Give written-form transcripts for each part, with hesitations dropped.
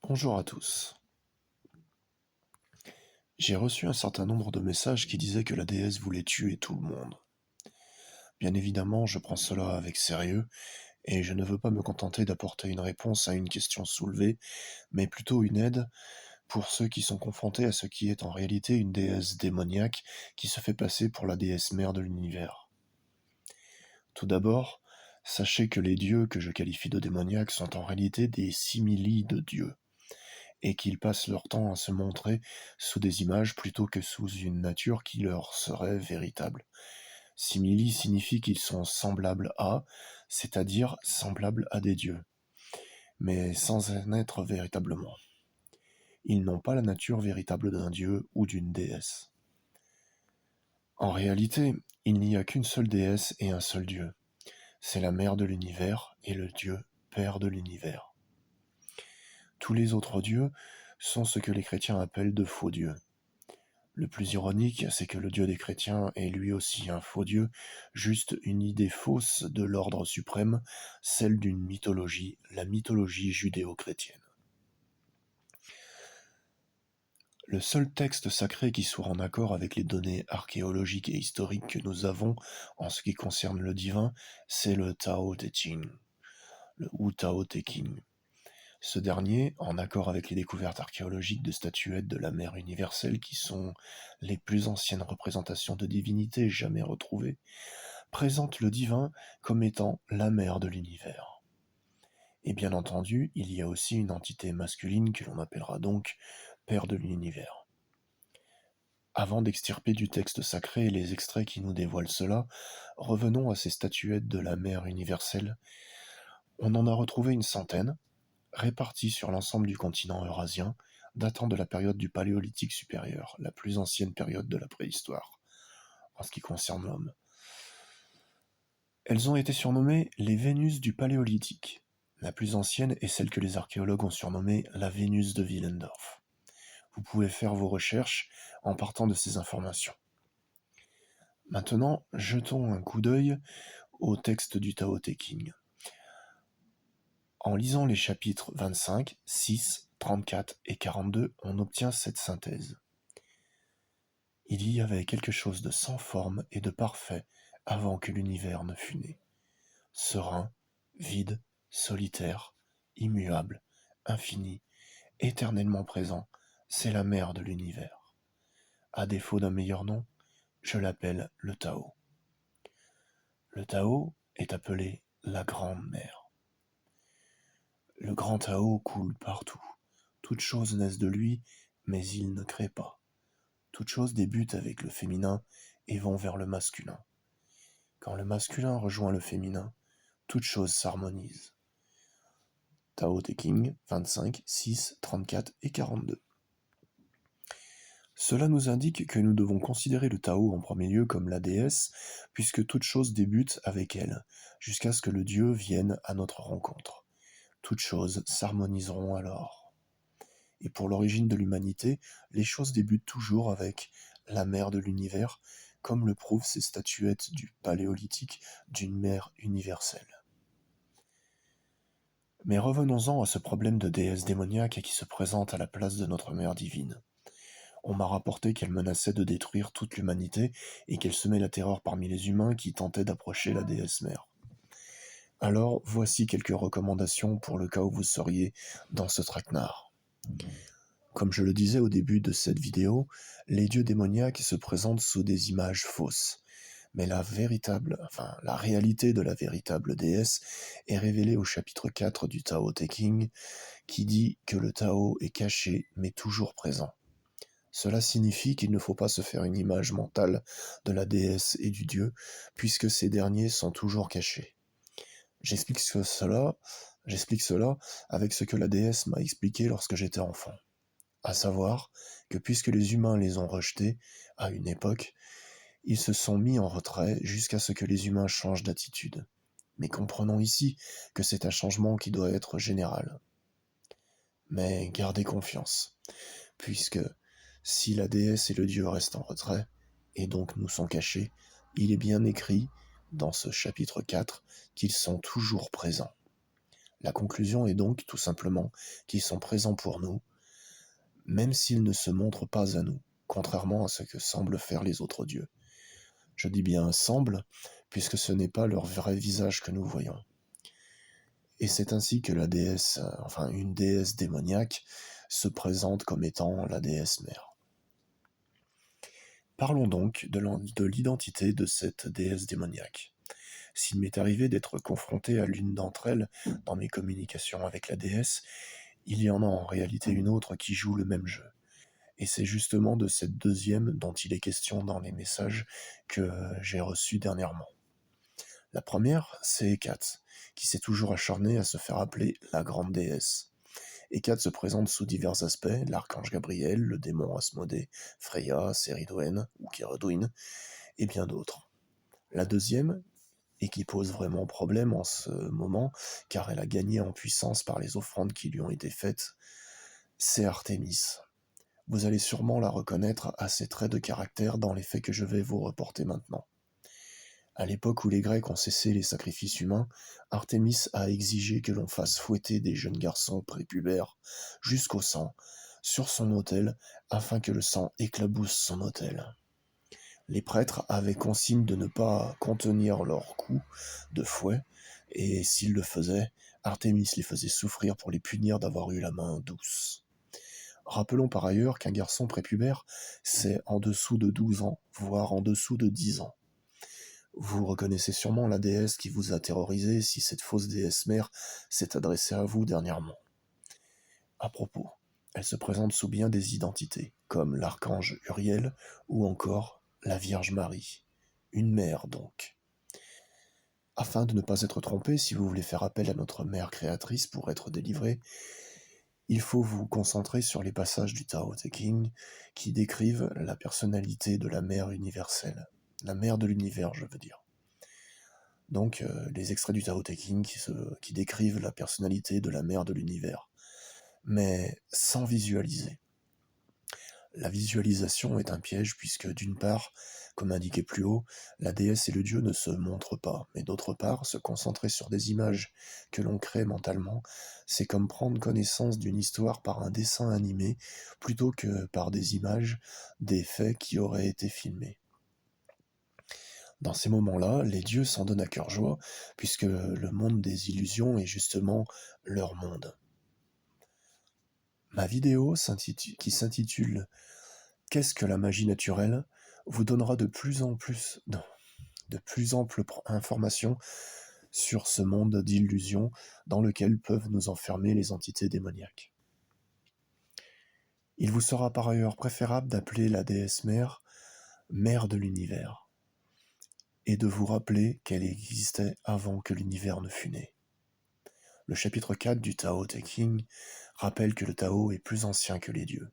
Bonjour à tous. J'ai reçu un certain nombre de messages qui disaient que la déesse voulait tuer tout le monde. Bien évidemment, je prends cela avec sérieux, et je ne veux pas me contenter d'apporter une réponse à une question soulevée, mais plutôt une aide pour ceux qui sont confrontés à ce qui est en réalité une déesse démoniaque qui se fait passer pour la déesse mère de l'univers. Tout d'abord, sachez que les dieux que je qualifie de démoniaques sont en réalité des simili de dieux, et qu'ils passent leur temps à se montrer sous des images plutôt que sous une nature qui leur serait véritable. Simili signifie qu'ils sont semblables à, c'est-à-dire semblables à des dieux, mais sans en être véritablement. Ils n'ont pas la nature véritable d'un dieu ou d'une déesse. En réalité, il n'y a qu'une seule déesse et un seul dieu. C'est la mère de l'univers et le dieu père de l'univers. Tous les autres dieux sont ce que les chrétiens appellent de faux dieux. Le plus ironique, c'est que le Dieu des chrétiens est lui aussi un faux Dieu, juste une idée fausse de l'ordre suprême, celle d'une mythologie, la mythologie judéo-chrétienne. Le seul texte sacré qui soit en accord avec les données archéologiques et historiques que nous avons en ce qui concerne le divin, c'est le Tao Te Ching, ou Tao Te Ching. Ce dernier, en accord avec les découvertes archéologiques de statuettes de la mère universelle qui sont les plus anciennes représentations de divinité jamais retrouvées, présente le divin comme étant la mère de l'univers. Et bien entendu, il y a aussi une entité masculine que l'on appellera donc père de l'univers. Avant d'extirper du texte sacré les extraits qui nous dévoilent cela, revenons à ces statuettes de la mère universelle. On en a retrouvé une centaine, répartis sur l'ensemble du continent eurasien, datant de la période du Paléolithique supérieur, la plus ancienne période de la préhistoire, en ce qui concerne l'homme. Elles ont été surnommées les Vénus du Paléolithique. La plus ancienne est celle que les archéologues ont surnommée la Vénus de Willendorf. Vous pouvez faire vos recherches en partant de ces informations. Maintenant, jetons un coup d'œil au texte du Tao Te Ching. En lisant les chapitres 25, 6, 34 et 42, on obtient cette synthèse. Il y avait quelque chose de sans forme et de parfait avant que l'univers ne fût né. Serein, vide, solitaire, immuable, infini, éternellement présent, c'est la mère de l'univers. À défaut d'un meilleur nom, je l'appelle le Tao. Le Tao est appelé la Grande Mère. Le grand Tao coule partout. Toutes choses naissent de lui, mais il ne crée pas. Toutes choses débutent avec le féminin et vont vers le masculin. Quand le masculin rejoint le féminin, toutes choses s'harmonisent. Tao Te Ching 25, 6, 34 et 42. Cela nous indique que nous devons considérer le Tao en premier lieu comme la déesse, puisque toute chose débute avec elle, jusqu'à ce que le Dieu vienne à notre rencontre. Toutes choses s'harmoniseront alors. Et pour l'origine de l'humanité, les choses débutent toujours avec la mère de l'univers, comme le prouvent ces statuettes du Paléolithique d'une mère universelle. Mais revenons-en à ce problème de déesse démoniaque qui se présente à la place de notre mère divine. On m'a rapporté qu'elle menaçait de détruire toute l'humanité et qu'elle semait la terreur parmi les humains qui tentaient d'approcher la déesse mère. Alors, voici quelques recommandations pour le cas où vous seriez dans ce traquenard. Comme je le disais au début de cette vidéo, les dieux démoniaques se présentent sous des images fausses. Mais la réalité de la véritable déesse est révélée au chapitre 4 du Tao Te Ching, qui dit que le Tao est caché mais toujours présent. Cela signifie qu'il ne faut pas se faire une image mentale de la déesse et du dieu, puisque ces derniers sont toujours cachés. J'explique cela avec ce que la déesse m'a expliqué lorsque j'étais enfant. À savoir que puisque les humains les ont rejetés à une époque, ils se sont mis en retrait jusqu'à ce que les humains changent d'attitude. Mais comprenons ici que c'est un changement qui doit être général. Mais gardez confiance, puisque si la déesse et le dieu restent en retrait, et donc nous sont cachés, il est bien écrit dans ce chapitre 4 qu'ils sont toujours présents. La conclusion est donc, tout simplement, qu'ils sont présents pour nous, même s'ils ne se montrent pas à nous, contrairement à ce que semblent faire les autres dieux. Je dis bien semblent, puisque ce n'est pas leur vrai visage que nous voyons. Et c'est ainsi que la déesse, enfin une déesse démoniaque, se présente comme étant la déesse mère. Parlons donc de l'identité de cette déesse démoniaque. S'il m'est arrivé d'être confronté à l'une d'entre elles dans mes communications avec la déesse, il y en a en réalité une autre qui joue le même jeu. Et c'est justement de cette deuxième dont il est question dans les messages que j'ai reçus dernièrement. La première, c'est Hécate, qui s'est toujours acharnée à se faire appeler la grande déesse. Hécate se présente sous divers aspects, l'archange Gabriel, le démon Asmodée, Freya, Céridwen ou Kéridouin, et bien d'autres. La deuxième, et qui pose vraiment problème en ce moment, car elle a gagné en puissance par les offrandes qui lui ont été faites, c'est Artémis. Vous allez sûrement la reconnaître à ses traits de caractère dans les faits que je vais vous reporter maintenant. À l'époque où les Grecs ont cessé les sacrifices humains, Artémis a exigé que l'on fasse fouetter des jeunes garçons prépubères jusqu'au sang sur son autel afin que le sang éclabousse son autel. Les prêtres avaient consigne de ne pas contenir leurs coups de fouet, et s'ils le faisaient, Artémis les faisait souffrir pour les punir d'avoir eu la main douce. Rappelons par ailleurs qu'un garçon prépubère, c'est en dessous de 12 ans, voire en dessous de 10 ans. Vous reconnaissez sûrement la déesse qui vous a terrorisé si cette fausse déesse mère s'est adressée à vous dernièrement. À propos, elle se présente sous bien des identités, comme l'archange Uriel ou encore la Vierge Marie. Une mère donc. Afin de ne pas être trompé, si vous voulez faire appel à notre mère créatrice pour être délivré, il faut vous concentrer sur les passages du Tao Te Ching qui décrivent la personnalité de la mère universelle. La mère de l'univers, je veux dire. Donc, les extraits du Tao Te Ching qui décrivent la personnalité de la mère de l'univers, mais sans visualiser. La visualisation est un piège puisque, d'une part, comme indiqué plus haut, la déesse et le dieu ne se montrent pas, mais d'autre part, se concentrer sur des images que l'on crée mentalement, c'est comme prendre connaissance d'une histoire par un dessin animé plutôt que par des images, des faits qui auraient été filmés. Dans ces moments-là, les dieux s'en donnent à cœur joie, puisque le monde des illusions est justement leur monde. Ma vidéo qui s'intitule Qu'est-ce que la magie naturelle vous donnera de plus amples informations sur ce monde d'illusions dans lequel peuvent nous enfermer les entités démoniaques. Il vous sera par ailleurs préférable d'appeler la déesse mère, mère de l'univers, et de vous rappeler qu'elle existait avant que l'univers ne fût né. Le chapitre 4 du Tao Te Ching rappelle que le Tao est plus ancien que les dieux.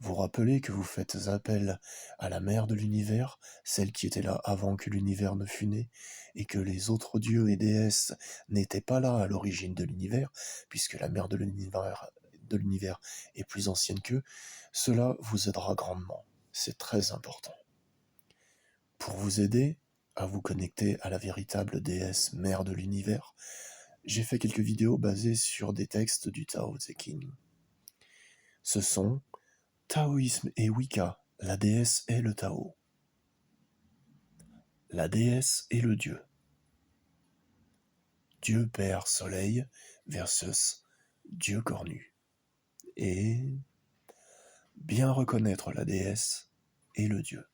Vous rappelez que vous faites appel à la mère de l'univers, celle qui était là avant que l'univers ne fût né, et que les autres dieux et déesses n'étaient pas là à l'origine de l'univers, puisque la mère de l'univers est plus ancienne qu'eux, cela vous aidera grandement. C'est très important. Pour vous aider à vous connecter à la véritable déesse mère de l'univers, j'ai fait quelques vidéos basées sur des textes du Tao Te Ching. Ce sont Taoïsme et Wicca, la déesse est le Tao. La déesse est le Dieu. Dieu Père Soleil versus Dieu cornu. Et bien reconnaître la déesse et le Dieu.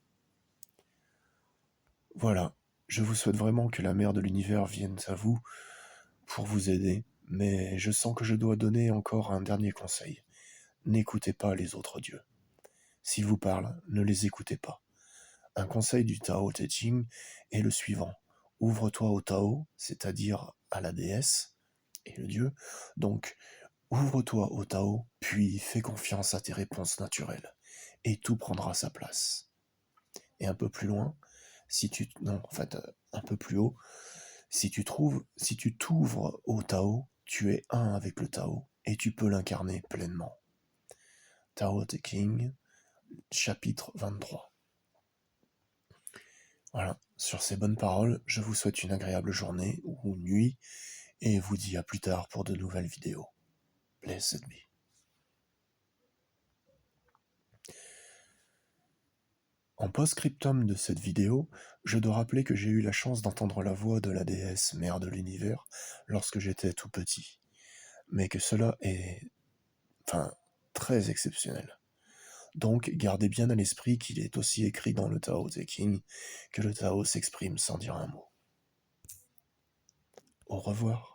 Voilà, je vous souhaite vraiment que la mère de l'univers vienne à vous pour vous aider, mais je sens que je dois donner encore un dernier conseil. N'écoutez pas les autres dieux. S'ils vous parlent, ne les écoutez pas. Un conseil du Tao Te Ching est le suivant. Ouvre-toi au Tao, c'est-à-dire à la déesse et le dieu. Donc, ouvre-toi au Tao, puis fais confiance à tes réponses naturelles. Et tout prendra sa place. Et un peu plus loin, un peu plus haut, si tu t'ouvres au Tao, tu es un avec le Tao et tu peux l'incarner pleinement. Tao Te Ching, chapitre 23. Voilà, sur ces bonnes paroles, je vous souhaite une agréable journée ou nuit et vous dis à plus tard pour de nouvelles vidéos. Blessed be. En post-scriptum de cette vidéo, je dois rappeler que j'ai eu la chance d'entendre la voix de la déesse mère de l'univers lorsque j'étais tout petit, mais que cela est, très exceptionnel. Donc, gardez bien à l'esprit qu'il est aussi écrit dans le Tao Te Ching que le Tao s'exprime sans dire un mot. Au revoir.